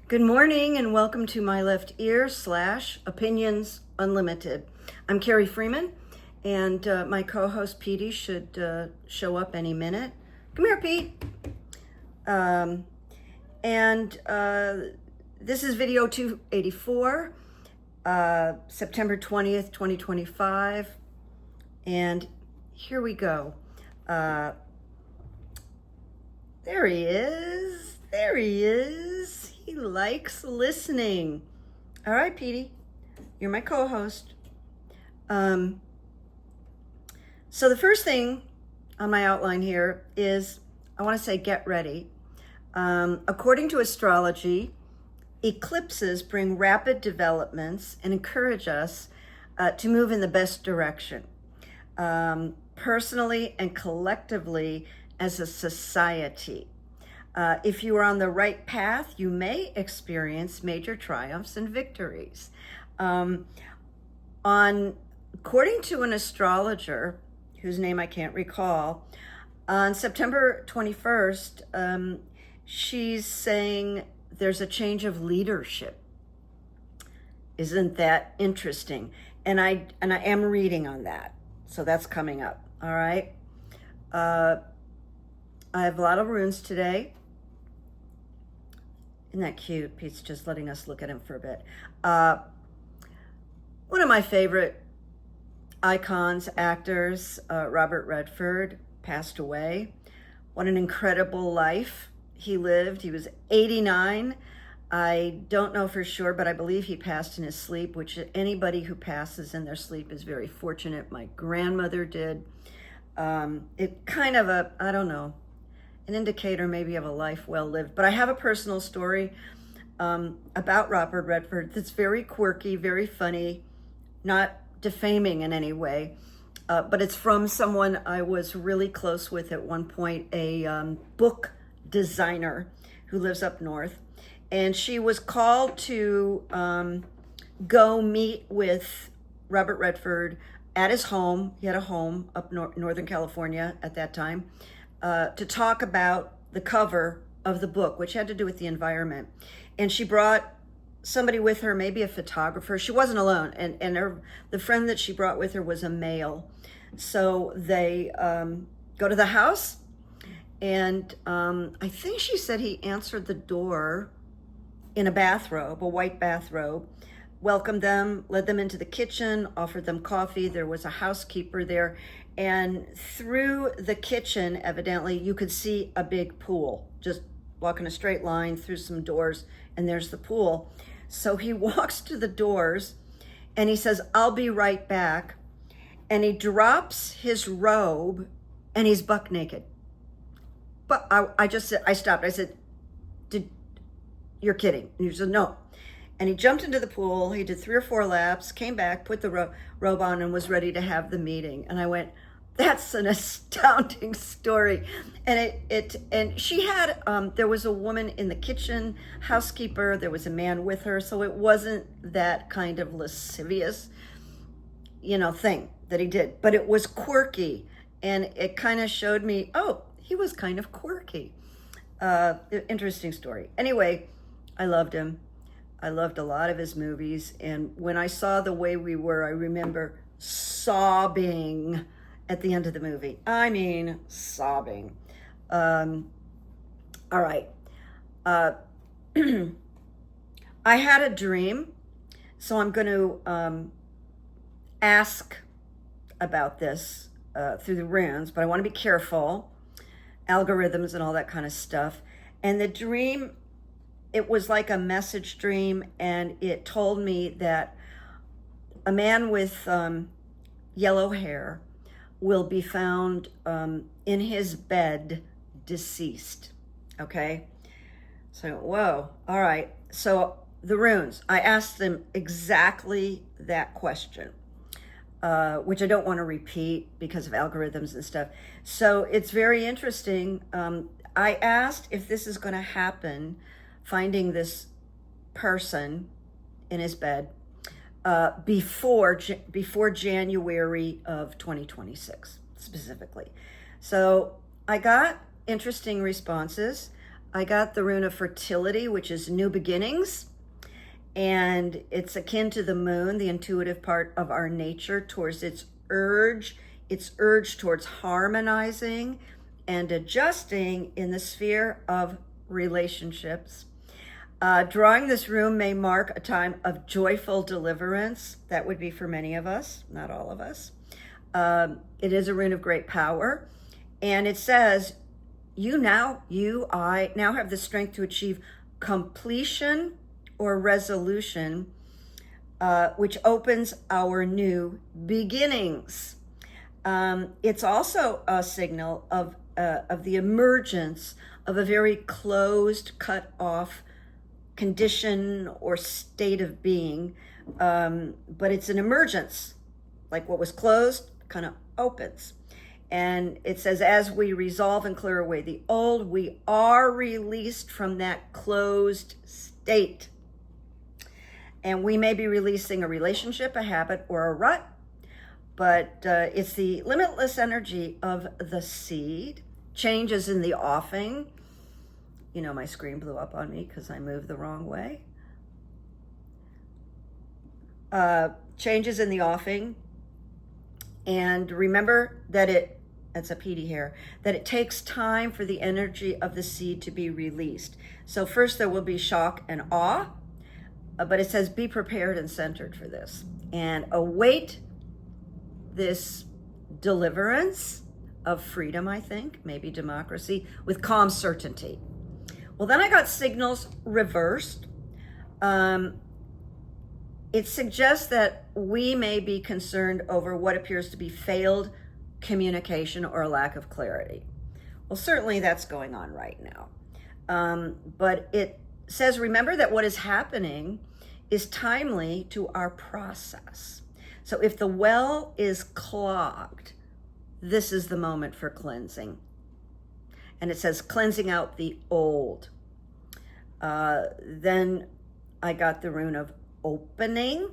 Good morning and welcome to my left ear / Opinions Unlimited. I'm Carrie Freeman and my co-host Petey should show up any minute. Come here, Pete. This is video 284, September 20th, 2025. And here we go. There he is. There he is. He likes listening. All right, Petey, you're my co-host. So the first thing on my outline here is I want to say get ready. According to astrology, eclipses bring rapid developments and encourage us to move in the best direction, personally and collectively as a society. If you are on the right path, you may experience major triumphs and victories. According to an astrologer, whose name I can't recall, on September 21st, she's saying there's a change of leadership. Isn't that interesting? And I am reading on that, so that's coming up. All right. I have a lot of runes today. Isn't that cute? Pete's just letting us look at him for a bit. One of my favorite icons, actors, Robert Redford, passed away. What an incredible life he lived. He was 89. I don't know for sure, but I believe he passed in his sleep, which anybody who passes in their sleep is very fortunate. My grandmother did. It kind of I don't know, an indicator maybe of a life well lived. But I have a personal story about Robert Redford that's very quirky, very funny, not defaming in any way, but it's from someone I was really close with at one point, a book designer who lives up north. And she was called to go meet with Robert Redford at his home. He had a home up Northern California at that time, to talk about the cover of the book, which had to do with the environment. And she brought somebody with her, maybe a photographer. She wasn't alone. And the friend that she brought with her was a male. So they go to the house, and I think she said he answered the door in a bathrobe, a white bathrobe, welcomed them, led them into the kitchen, offered them coffee. There was a housekeeper there. And through the kitchen, evidently, you could see a big pool. Just walk in a straight line through some doors, and there's the pool. So he walks to the doors, and he says, "I'll be right back." And he drops his robe, and he's buck naked. But I stopped. I said, "You're kidding." And he said, "No." And he jumped into the pool. He did 3 or 4 laps, came back, put the robe on, and was ready to have the meeting. And I went, that's an astounding story. And she had, there was a woman in the kitchen, housekeeper, there was a man with her. So it wasn't that kind of lascivious, thing that he did, but it was quirky. And it kind of showed me, oh, he was kind of quirky. Interesting story. Anyway, I loved him. I loved a lot of his movies. And when I saw The Way We Were, I remember sobbing at the end of the movie. I mean, sobbing. All right. I had a dream, so I'm going to ask about this through the runes, but I want to be careful. Algorithms and all that kind of stuff. And the dream, it was like a message dream, and it told me that a man with yellow hair will be found in his bed, deceased. Okay? So, whoa, all right. So the runes, I asked them exactly that question, which I don't want to repeat because of algorithms and stuff. So it's very interesting. I asked if this is going to happen, finding this person in his bed before January of 2026 specifically. So I got interesting responses. I got the rune of fertility, which is new beginnings. And it's akin to the moon, the intuitive part of our nature towards its urge towards harmonizing and adjusting in the sphere of relationships. Drawing this rune may mark a time of joyful deliverance. That would be for many of us, not all of us. It is a rune of great power. And it says, I now have the strength to achieve completion or resolution, which opens our new beginnings. It's also a signal of the emergence of a very closed, cut off condition or state of being, but it's an emergence, like what was closed kind of opens. And it says, as we resolve and clear away the old, we are released from that closed state. And we may be releasing a relationship, a habit, or a rut, but it's the limitless energy of the seed. Changes in the offing. You know, my screen blew up on me because I moved the wrong way. Changes in the offing. And remember that that's a PD here, that it takes time for the energy of the seed to be released. So first there will be shock and awe, but it says be prepared and centered for this and await this deliverance of freedom, I think, maybe democracy, with calm certainty. Well, then I got signals reversed. It suggests that we may be concerned over what appears to be failed communication or a lack of clarity. Well, certainly that's going on right now. But it says, remember that what is happening is timely to our process. So if the well is clogged, this is the moment for cleansing. And it says cleansing out the old. Then I got the rune of opening.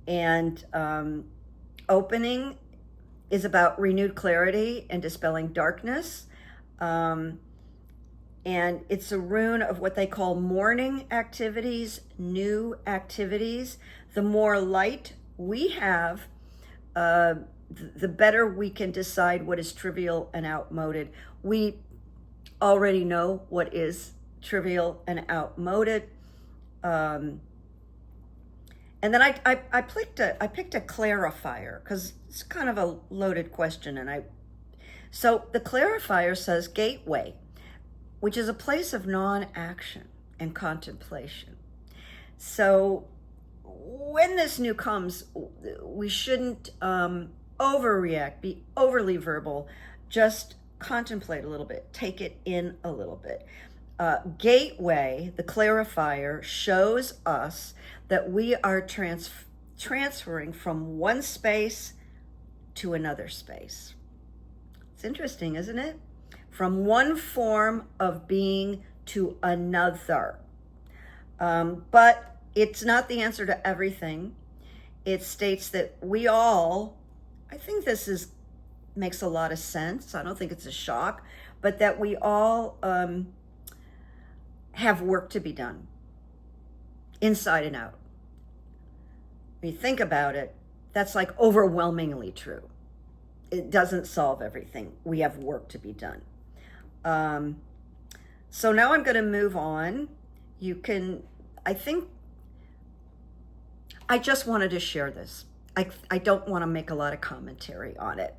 And opening is about renewed clarity and dispelling darkness. And it's a rune of what they call morning activities, new activities. The more light we have, the better we can decide what is trivial and outmoded. We already know what is trivial and outmoded. And then I picked a clarifier because it's kind of a loaded question. So the clarifier says gateway, which is a place of non-action and contemplation. So when this new comes, we shouldn't overreact, be overly verbal, just contemplate a little bit, take it in a little bit. Gateway, the clarifier, shows us that we are transferring from one space to another space. It's interesting, isn't it? From one form of being to another. But it's not the answer to everything. It states that we all, I think this makes a lot of sense. I don't think it's a shock, but that we all have work to be done, inside and out. When you think about it, that's like overwhelmingly true. It doesn't solve everything. We have work to be done. So now I'm going to move on. I just wanted to share this. I don't want to make a lot of commentary on it.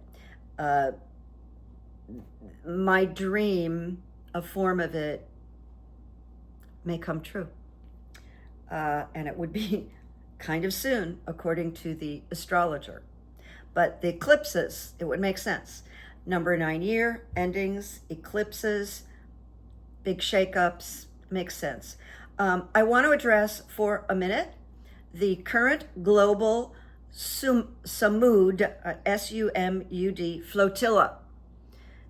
My dream, a form of it, may come true. And it would be kind of soon, according to the astrologer. But the eclipses, it would make sense. Number 9 year, endings, eclipses, big shakeups, makes sense. I want to address for a minute the current global Samud, S-U-M-U-D, Flotilla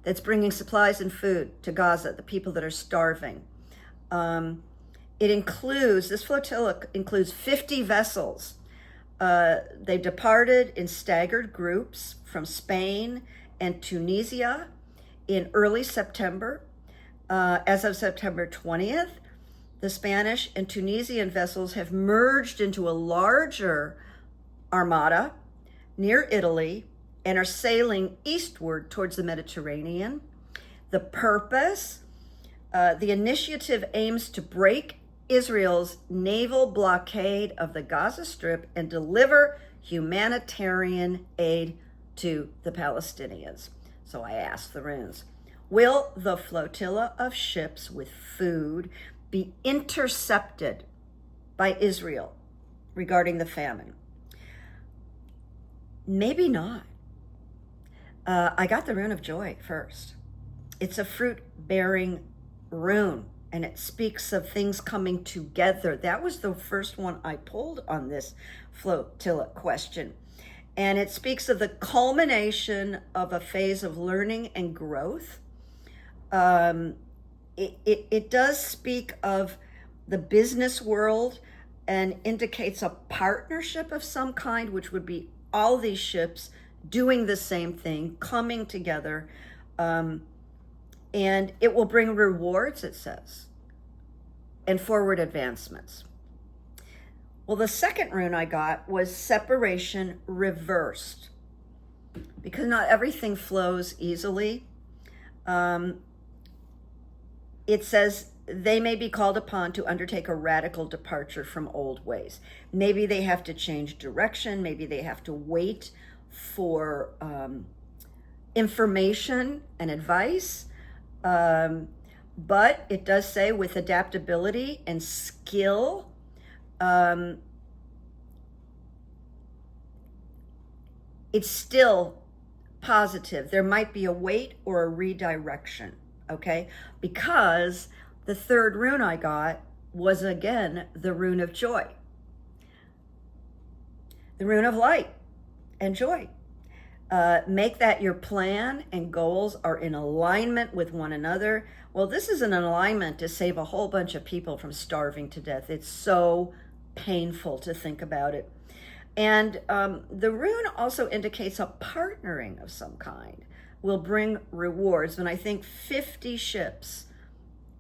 that's bringing supplies and food to Gaza, the people that are starving. This flotilla includes 50 vessels. They departed in staggered groups from Spain and Tunisia in early September. As of September 20th, the Spanish and Tunisian vessels have merged into a larger armada near Italy and are sailing eastward towards the Mediterranean. The purpose, the initiative aims to break Israel's naval blockade of the Gaza Strip and deliver humanitarian aid to the Palestinians. So I asked the runes, will the flotilla of ships with food be intercepted by Israel regarding the famine? Maybe not. I got the rune of joy first. It's a fruit-bearing rune, and it speaks of things coming together. That was the first one I pulled on this flotilla question. And it speaks of the culmination of a phase of learning and growth. It does speak of the business world and indicates a partnership of some kind, which would be all these ships doing the same thing, coming together. And it will bring rewards, it says, and forward advancements. Well, the second rune I got was separation reversed, because not everything flows easily. It says they may be called upon to undertake a radical departure from old ways. Maybe they have to change direction. Maybe they have to wait for information and advice. But it does say with adaptability and skill, it's still positive. There might be a wait or a redirection, okay? Because the third rune I got was, again, the rune of joy. The rune of light and joy. Make that your plan and goals are in alignment with one another. Well, this is an alignment to save a whole bunch of people from starving to death. It's so painful to think about it. And the rune also indicates a partnering of some kind will bring rewards. And I think 50 ships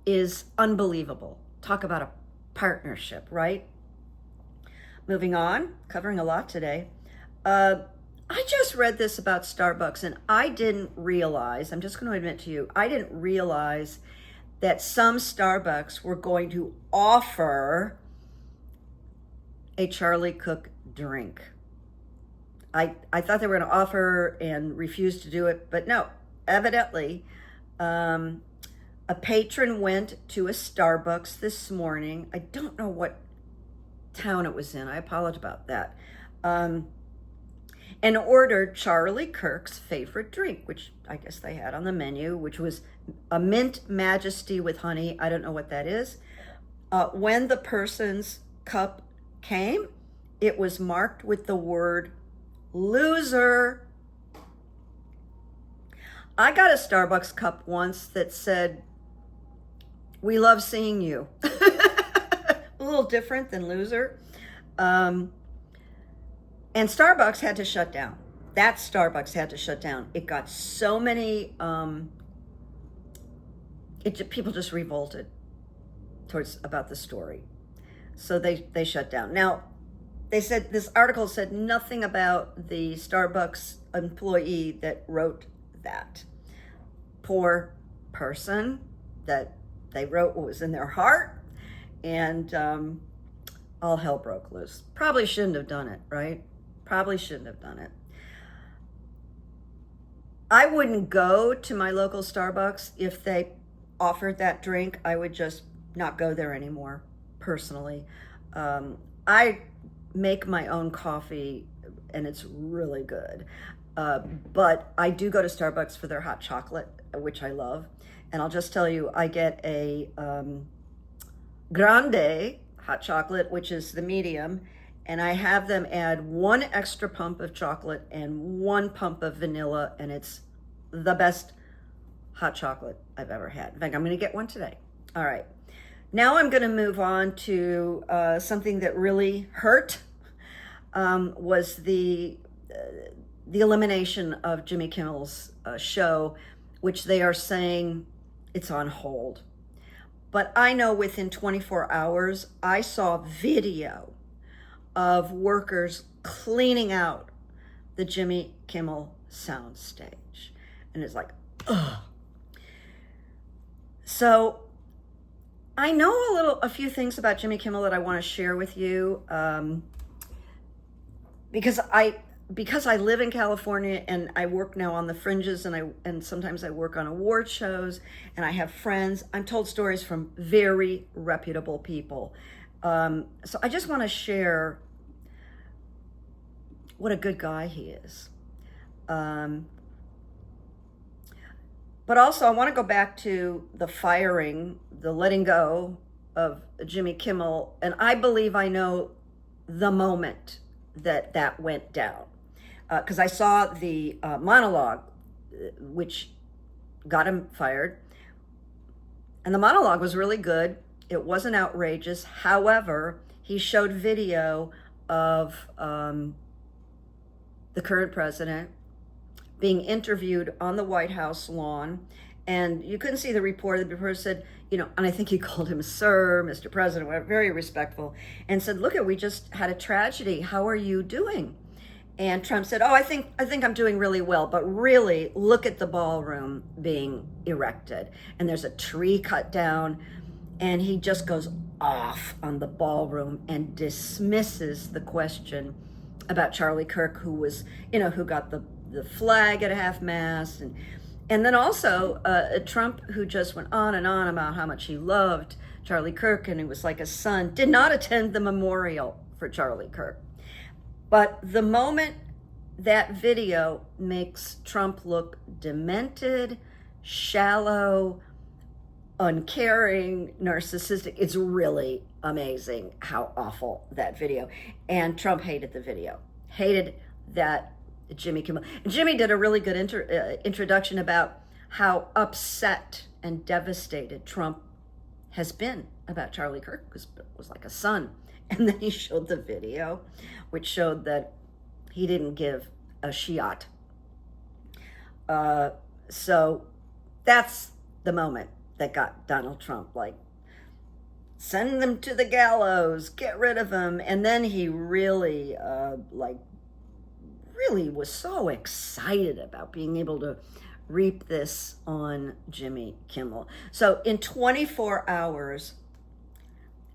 is unbelievable. Talk about a partnership, right? Moving on, covering a lot today. I just read this about Starbucks, and I didn't realize, I'm just going to admit to you, I didn't realize that some Starbucks were going to offer a Charlie Cook drink. I thought they were going to offer and refuse to do it, but no, evidently, a patron went to a Starbucks this morning. I don't know what town it was in. I apologize about that. And ordered Charlie Kirk's favorite drink, which I guess they had on the menu, which was a mint majesty with honey. I don't know what that is. When the person's cup came, it was marked with the word loser. I got a Starbucks cup once that said, "We love seeing you." A little different than loser. And Starbucks had to shut down. That Starbucks had to shut down. It got so many, people just revolted about the story. So they shut down. Now, they said, this article said nothing about the Starbucks employee that wrote that. Poor person, that they wrote what was in their heart, and all hell broke loose. Probably shouldn't have done it, right? Probably shouldn't have done it. I wouldn't go to my local Starbucks if they offered that drink. I would just not go there anymore, personally. I make my own coffee, and it's really good. But I do go to Starbucks for their hot chocolate, which I love. And I'll just tell you, I get a grande hot chocolate, which is the medium, and I have them add 1 extra pump of chocolate and 1 pump of vanilla, and it's the best hot chocolate I've ever had. In fact, I'm going to get one today. All right. Now I'm going to move on to something that really hurt, was the elimination of Jimmy Kimmel's show, which they are saying it's on hold. But I know within 24 hours, I saw video of workers cleaning out the Jimmy Kimmel soundstage. And it's like, ugh. So I know a few things about Jimmy Kimmel that I want to share with you, because I live in California and I work now on the fringes, and sometimes I work on award shows, and I have friends. I'm told stories from very reputable people. So I just want to share what a good guy he is. But also I want to go back to the firing, the letting go of Jimmy Kimmel. And I believe I know the moment that went down. Because I saw the monologue, which got him fired. And the monologue was really good. It wasn't outrageous. However, he showed video of the current president being interviewed on the White House lawn. And you couldn't see the reporter. The reporter said, and I think he called him Sir, Mr. President, whatever, very respectful, and said, look, we just had a tragedy. How are you doing? And Trump said, I think I'm doing really well, but really look at the ballroom being erected. And there's a tree cut down, and he just goes off on the ballroom and dismisses the question about Charlie Kirk, who was, who got the flag at half-mast. And then also Trump, who just went on and on about how much he loved Charlie Kirk and he was like a son, did not attend the memorial for Charlie Kirk. But the moment that video makes Trump look demented, shallow, uncaring, narcissistic, it's really amazing how awful that video. And Trump hated the video, hated that Jimmy Kimmel. And Jimmy did a really good introduction about how upset and devastated Trump has been about Charlie Kirk, because it was like a son. And then he showed the video, which showed that he didn't give a shiat. So that's the moment that got Donald Trump, like, send them to the gallows, get rid of him. And then he really, really was so excited about being able to reap this on Jimmy Kimmel. So in 24 hours,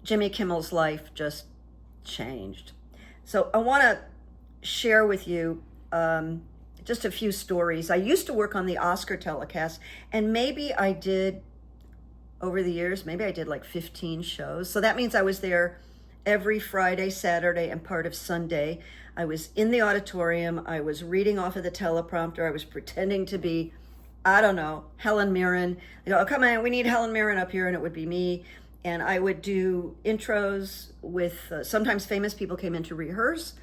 Jimmy Kimmel's life just changed. So I want to share with you just a few stories. I used to work on the Oscar telecast, and maybe I did, over the years, maybe I did like 15 shows. So that means I was there every Friday, Saturday, and part of Sunday. I was in the auditorium. I was reading off of the teleprompter. I was pretending to be, I don't know, Helen Mirren. They go, oh, come on, we need Helen Mirren up here, and it would be me. And I would do intros with, sometimes famous people came in to rehearse.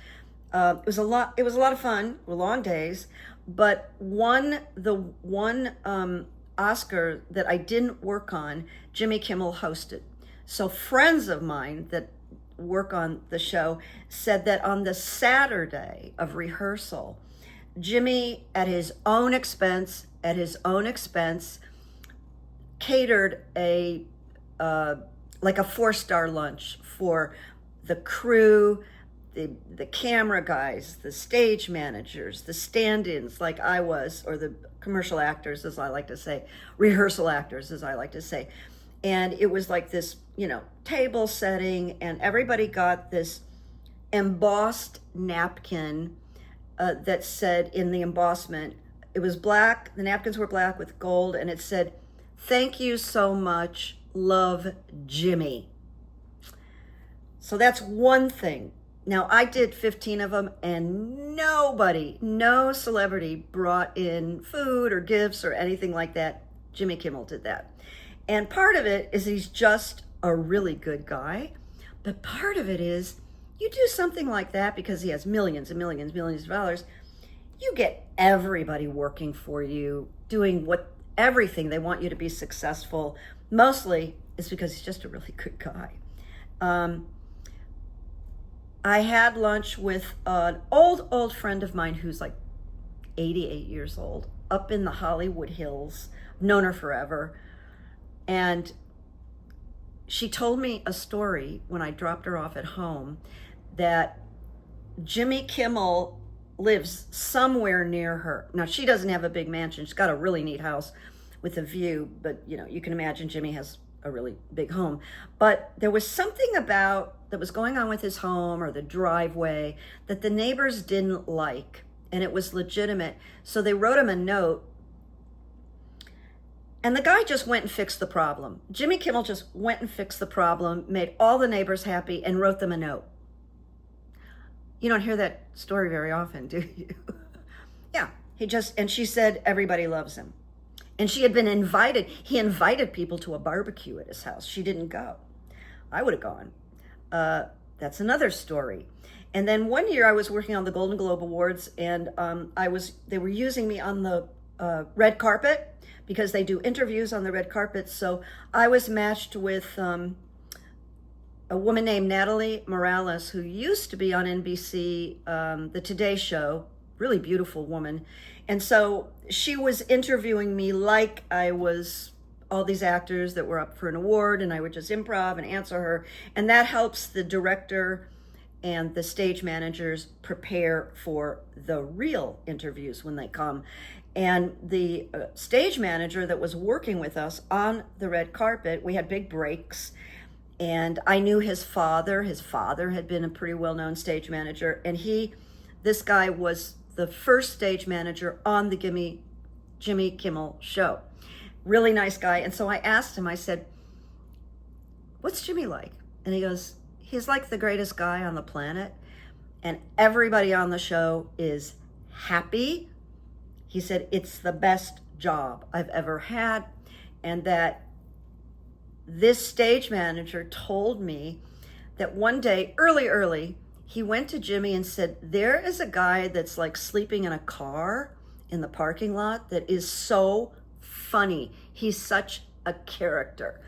It was a lot of fun, long days. But the one Oscar that I didn't work on, Jimmy Kimmel hosted. So friends of mine that work on the show said that on the Saturday of rehearsal, Jimmy, at his own expense, catered a like a 4-star lunch for the crew, the camera guys, the stage managers, the stand-ins like I was, or the commercial actors, as I like to say, rehearsal actors, as I like to say. And it was like this, table setting, and everybody got this embossed napkin that said, in the embossment, it was black, the napkins were black with gold, and it said, "Thank you so much, love, Jimmy." So that's one thing. Now, I did 15 of them, and no celebrity brought in food or gifts or anything like that. Jimmy Kimmel did that. And part of it is he's just a really good guy. But part of it is you do something like that because he has millions and millions of dollars. You get everybody working for you, doing everything. They want you to be successful. Mostly it's because he's just a really good guy. I had lunch with an old friend of mine who's like 88 years old, up in the Hollywood Hills. Known her forever. And she told me a story when I dropped her off at home that J.Kimmel lives somewhere near her. Now, she doesn't have a big mansion. She's got a really neat house with a view, but you can imagine Jimmy has a really big home. But there was something that was going on with his home or the driveway that the neighbors didn't like, and it was legitimate. So they wrote him a note, and the guy just went and fixed the problem. J.Kimmel just went and fixed the problem, made all the neighbors happy, and wrote them a note. You don't hear that story very often, do you? Yeah, and she said everybody loves him. And he invited people to a barbecue at his house. She didn't go. I would have gone. That's another story. And then one year I was working on the Golden Globe Awards, and they were using me on the red carpet because they do interviews on the red carpet. So I was matched with a woman named Natalie Morales, who used to be on NBC, the Today Show, really beautiful woman. And so she was interviewing me like I was all these actors that were up for an award, and I would just improv and answer her. And that helps the director and the stage managers prepare for the real interviews when they come. And the stage manager that was working with us on the red carpet, we had big breaks, and I knew his father. His father had been a pretty well-known stage manager, and this guy was the first stage manager on the J.Kimmel show. Really nice guy. And so I asked him, I said, "What's Jimmy like?" And he goes, "He's like the greatest guy on the planet, and everybody on the show is happy." He said, "It's the best job I've ever had." And that this stage manager told me that one day, early, he went to Jimmy and said, "There is a guy that's like sleeping in a car in the parking lot that is so funny. He's such a character."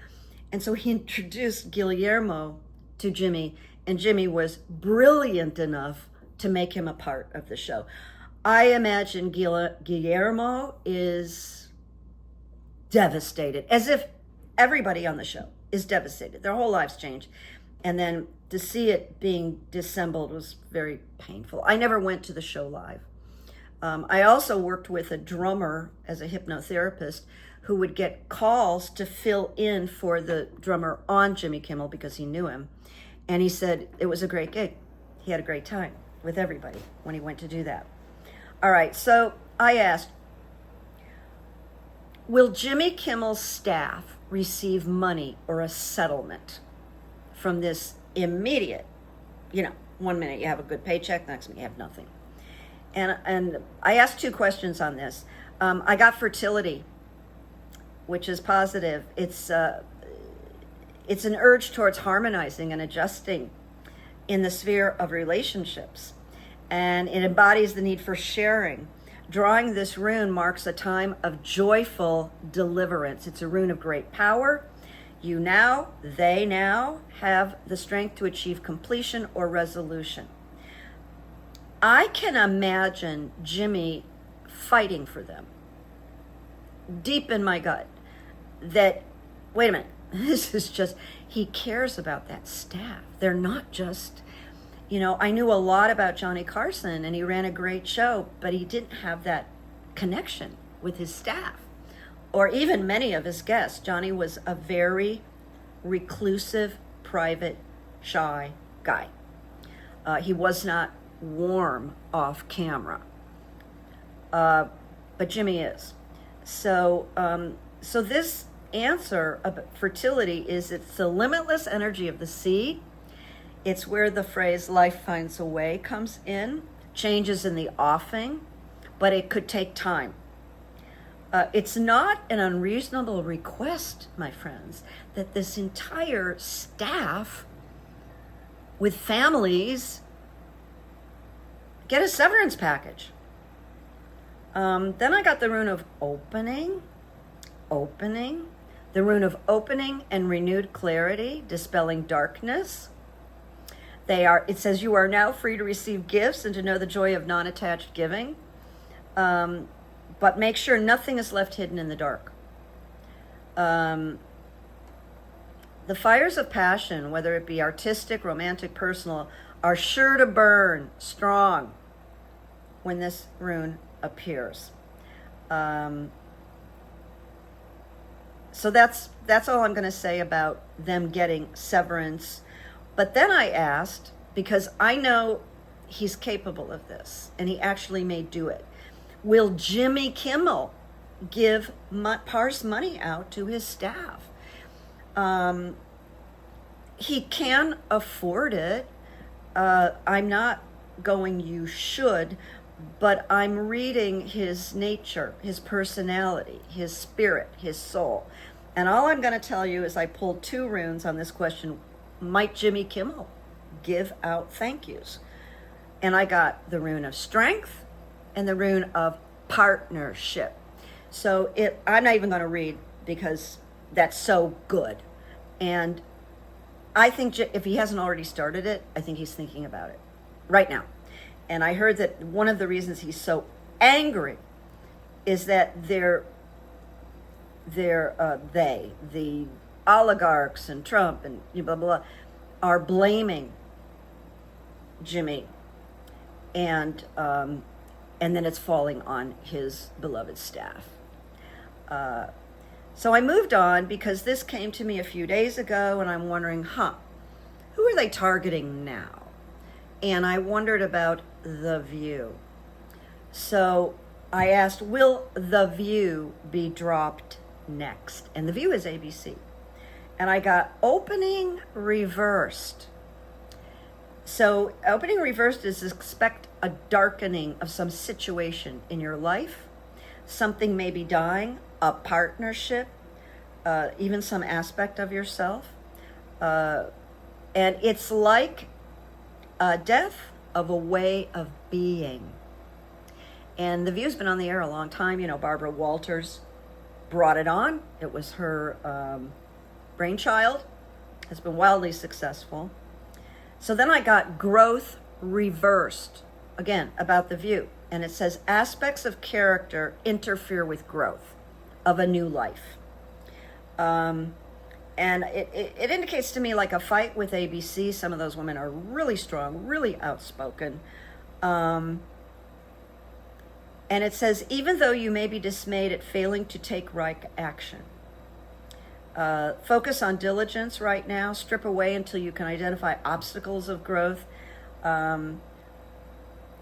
And so he introduced Guillermo to Jimmy, and Jimmy was brilliant enough to make him a part of the show. I imagine Guillermo is devastated, as if everybody on the show is devastated. Their whole lives changed. And then to see it being dissembled was very painful. I never went to the show live. I also worked with a drummer as a hypnotherapist who would get calls to fill in for the drummer on J.Kimmel because he knew him. And he said it was a great gig. He had a great time with everybody when he went to do that. All right, so I asked, will J.Kimmel's staff receive money or a settlement from this immediate, 1 minute you have a good paycheck, next minute you have nothing? And I asked 2 questions on this. I got fertility, which is positive. It's an urge towards harmonizing and adjusting in the sphere of relationships. And it embodies the need for sharing. Drawing this rune marks a time of joyful deliverance. It's a rune of great power. They now have the strength to achieve completion or resolution. I can imagine Jimmy fighting for them deep in my gut that, wait a minute, this is just, he cares about that staff. They're not just, I knew a lot about Johnny Carson and he ran a great show, but he didn't have that connection with his staff or even many of his guests. Johnny was a very reclusive, private, shy guy. He was not warm off camera, but Jimmy is. So this answer about fertility is, it's the limitless energy of the sea. It's where the phrase "life finds a way" comes in. Changes in the offing, but it could take time. It's not an unreasonable request, my friends, that this entire staff with families get a severance package. Then I got the rune of opening, the rune of opening and renewed clarity, dispelling darkness. It says, you are now free to receive gifts and to know the joy of non-attached giving. But make sure nothing is left hidden in the dark. The fires of passion, whether it be artistic, romantic, personal, are sure to burn strong when this rune appears. So that's all I'm going to say about them getting severance. But then I asked, because I know he's capable of this, and he actually may do it, will J.Kimmel give parse money out to his staff? He can afford it. I'm not going, you should, but I'm reading his nature, his personality, his spirit, his soul. And all I'm going to tell you is I pulled 2 runes on this question. Might J.Kimmel give out thank yous? And I got the rune of strength and the rune of partnership. So I'm not even going to read because that's so good. And I think if he hasn't already started it, I think he's thinking about it right now. And I heard that one of the reasons he's so angry is that the oligarchs and Trump and blah, blah, blah, are blaming Jimmy. And then it's falling on his beloved staff. So I moved on because this came to me a few days ago, and I'm wondering, who are they targeting now? And I wondered about The View. So I asked, will The View be dropped next? And The View is ABC. And I got opening reversed. So opening reversed is expect a darkening of some situation in your life. Something may be dying, a partnership, even some aspect of yourself. And it's like a death of a way of being. And The View's been on the air a long time. You know, Barbara Walters brought it on. It was her brainchild. Has been wildly successful. So then I got growth reversed, again, about The View. And it says aspects of character interfere with growth of a new life. And it indicates to me like a fight with ABC. Some of those women are really strong, really outspoken. And it says, even though you may be dismayed at failing to take right action, focus on diligence right now, strip away until you can identify obstacles of growth. And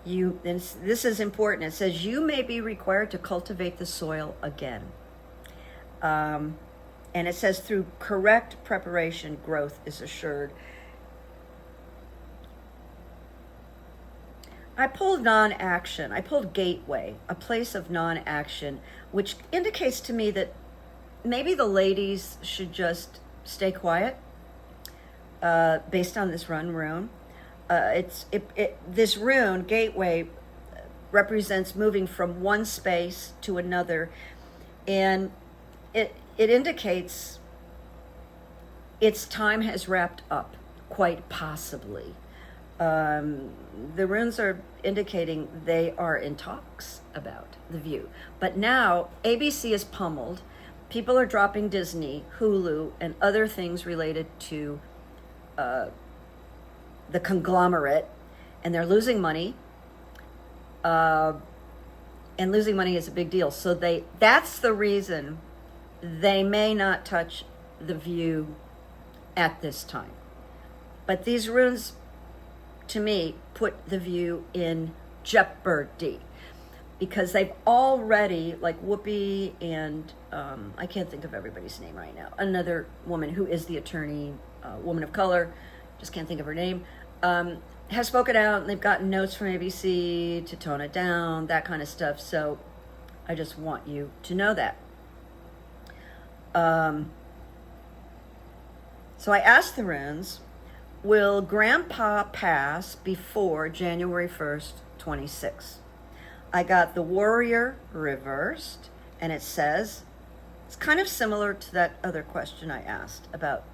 this is important. It says you may be required to cultivate the soil again. And it says through correct preparation, growth is assured. I pulled non-action. I pulled gateway, a place of non-action, which indicates to me that maybe the ladies should just stay quiet based on this rune. This rune, gateway, represents moving from one space to another. And it indicates its time has wrapped up, quite possibly. The runes are indicating they are in talks about The View. But now ABC is pummeled. People are dropping Disney, Hulu, and other things related to the conglomerate, and they're losing money. And losing money is a big deal. So that's the reason they may not touch The View at this time. But these runes, to me, put The View in jeopardy because they've already, like Whoopi and I can't think of everybody's name right now, another woman who is the attorney, woman of color, just can't think of her name, has spoken out, and they've gotten notes from ABC to tone it down, that kind of stuff. So I just want you to know that. So I asked the runes, will Grandpa pass before January 1st, 26? I got the Warrior reversed, and it says, it's kind of similar to that other question I asked about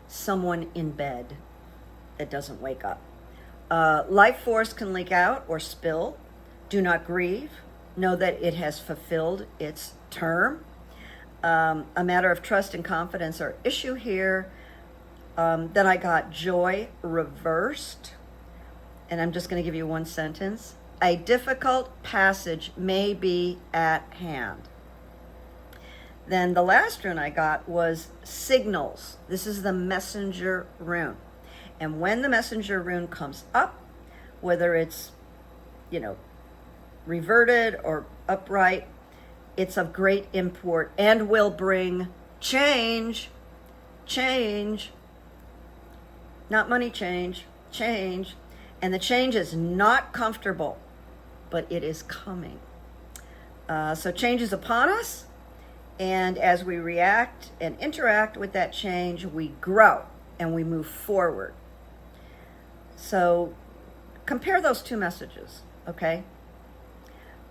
someone in bed that doesn't wake up. Life force can leak out or spill. Do not grieve. Know that it has fulfilled its term. A matter of trust and confidence are issue here. Then I got joy reversed. And I'm just going to give you one sentence. A difficult passage may be at hand. Then the last rune I got was signals. This is the messenger rune. And when the messenger rune comes up, whether it's, reverted or upright, it's of great import and will bring change. Not money change. And the change is not comfortable, but it is coming. So change is upon us. And as we react and interact with that change, we grow and we move forward. So compare those two messages, okay?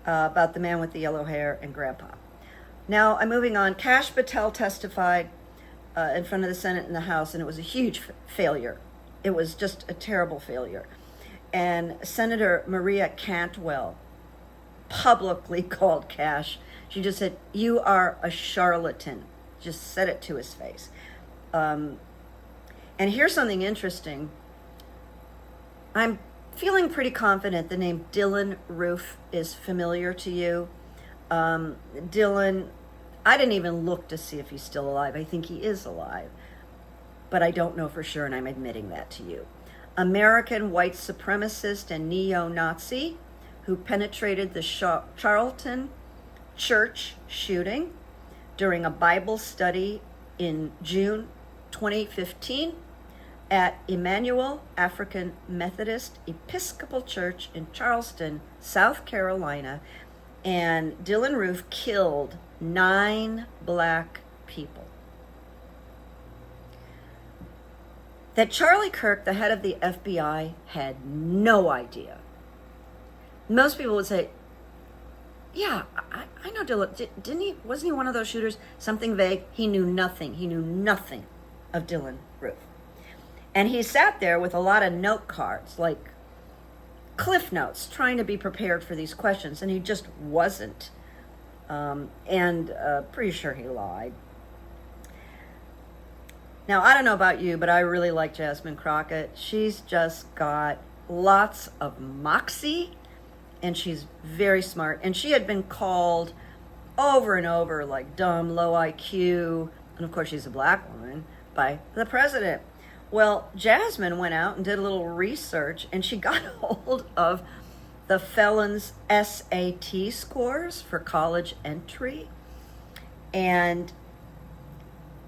About the man with the yellow hair and grandpa. Now I'm moving on. Patel testified in front of the Senate and the House, and it was a huge failure. It was just a terrible failure. And Senator Maria Cantwell publicly called Cash. She just said, "You are a charlatan." Just said it to his face. And here's something interesting. I'm feeling pretty confident the name Dylan Roof is familiar to you. Dylan, I didn't even look to see if he's still alive. I think he is alive, but I don't know for sure, and I'm admitting that to you. American white supremacist and neo-Nazi who penetrated the Charlton church shooting during a Bible study in June 2015 at Emmanuel African Methodist Episcopal Church in Charleston, South Carolina. And Dylan Roof killed 9 black people. That Charlie Kirk, the head of the FBI, had no idea. Most people would say, yeah, I know Dylan. Wasn't he one of those shooters? Something vague. He knew nothing. He knew nothing of Dylan Roof. And he sat there with a lot of note cards, like cliff notes, trying to be prepared for these questions. And he just wasn't. Pretty sure he lied. Now, I don't know about you, but I really like Jasmine Crockett. She's just got lots of moxie. And she's very smart. And she had been called over and over like dumb, low IQ, and of course she's a black woman, by the president. Well, Jasmine went out and did a little research, and she got hold of the felon's SAT scores for college entry. And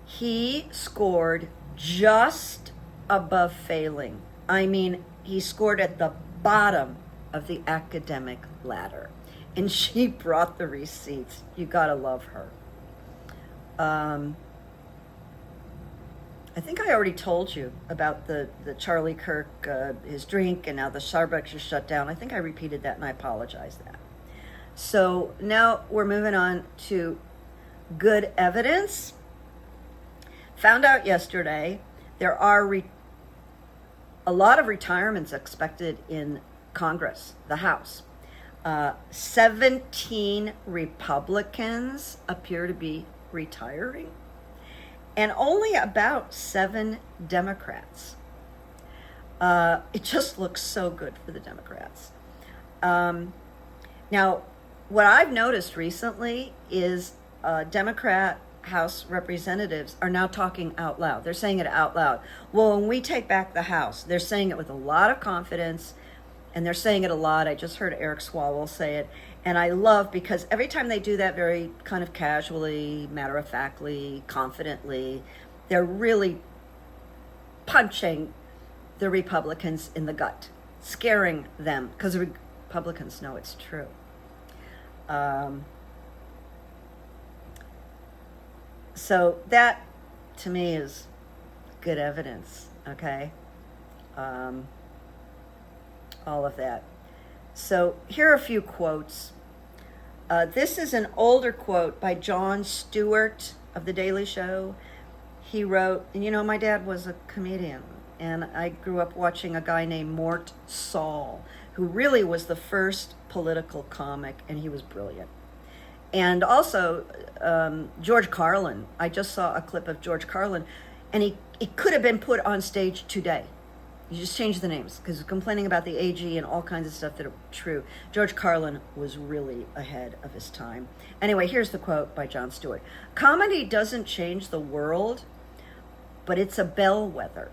he scored just above failing. I mean, he scored at the bottom of the academic ladder, and she brought the receipts. You gotta love her. I think I already told you about the Charlie Kirk, his drink, and now the Starbucks is shut down. I think I repeated that, and I apologize that. So now we're moving on to good evidence. Found out yesterday there are a lot of retirements expected in Congress, the House. 17 Republicans appear to be retiring, and only about 7 Democrats. It just looks so good for the Democrats. Now, what I've noticed recently is Democrat House representatives are now talking out loud. They're saying it out loud. Well, when we take back the House, they're saying it with a lot of confidence. And they're saying it a lot. I just heard Eric Swalwell say it. And I love, because every time they do that very kind of casually, matter-of-factly, confidently, they're really punching the Republicans in the gut, scaring them, because the Republicans know it's true. So that, to me, is good evidence, okay? All of that. So here are a few quotes. This is an older quote by Jon Stewart of The Daily Show. He wrote, and my dad was a comedian, and I grew up watching a guy named Mort Saul, who really was the first political comic, and he was brilliant. And also, George Carlin. I just saw a clip of George Carlin, and it could have been put on stage today. You just change the names, because he's complaining about the AG and all kinds of stuff that are true. George Carlin was really ahead of his time. Anyway, here's the quote by Jon Stewart. Comedy doesn't change the world, but it's a bellwether.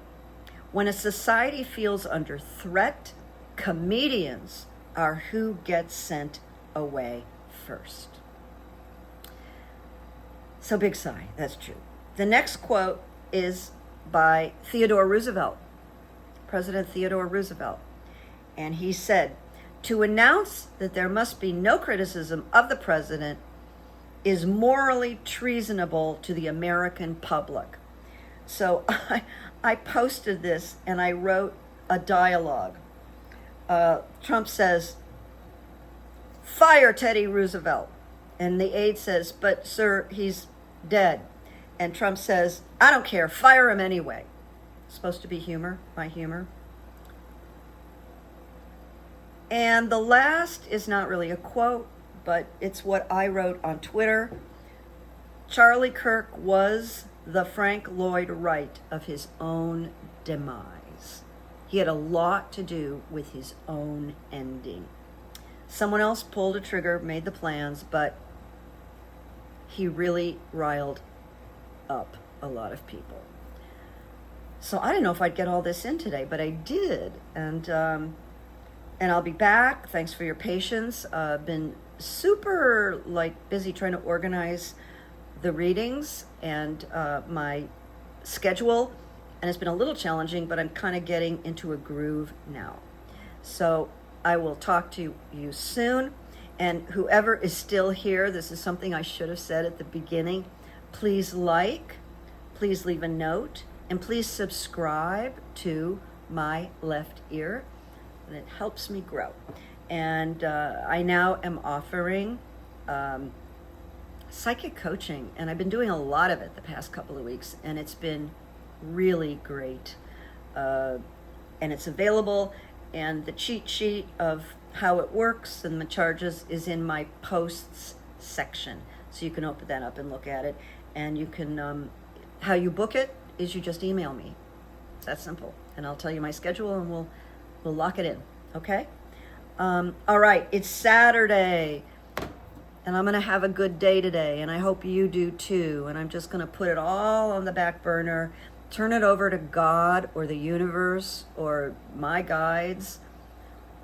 When a society feels under threat, comedians are who gets sent away first. So big sigh, that's true. The next quote is by Theodore Roosevelt, President Theodore Roosevelt. And he said, "To announce that there must be no criticism of the president is morally treasonable to the American public." So I posted this and I wrote a dialogue. Trump says, "Fire Teddy Roosevelt." And the aide says, "But sir, he's dead." And Trump says, "I don't care, fire him anyway." It's supposed to be humor, my humor. And the last is not really a quote, but it's what I wrote on Twitter. Charlie Kirk was the Frank Lloyd Wright of his own demise. He had a lot to do with his own ending. Someone else pulled a trigger, made the plans, but he really riled up a lot of people. So I didn't know if I'd get all this in today, but I did. And I'll be back. Thanks for your patience. I've been super busy trying to organize the readings and my schedule. And it's been a little challenging, but I'm kind of getting into a groove now. So I will talk to you soon. And whoever is still here, this is something I should have said at the beginning. Please please leave a note, and please subscribe to my left ear. And it helps me grow. And I now am offering psychic coaching, and I've been doing a lot of it the past couple of weeks, and it's been really great. And it's available, and the cheat sheet of how it works and the charges is in my posts section. So you can open that up and look at it. And you can, how you book it is you just email me. It's that simple. And I'll tell you my schedule, and we'll lock it in, okay? All right, it's Saturday, and I'm gonna have a good day today, and I hope you do too. And I'm just gonna put it all on the back burner, turn it over to God or the universe or my guides,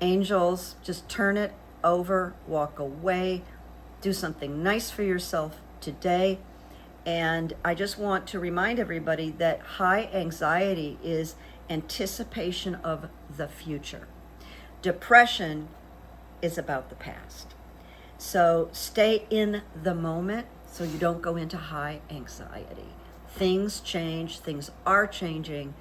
angels. Just turn it over, walk away, do something nice for yourself today. And I just want to remind everybody that high anxiety is anticipation of the future. Depression is about the past. So stay in the moment so you don't go into high anxiety. Things change, things are changing,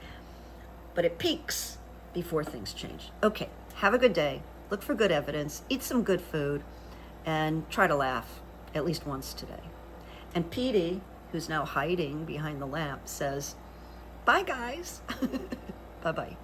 but it peaks before things change. Okay, have a good day. Look for good evidence, eat some good food, and try to laugh at least once today. And Petey, who's now hiding behind the lamp, says, "Bye, guys." Bye-bye.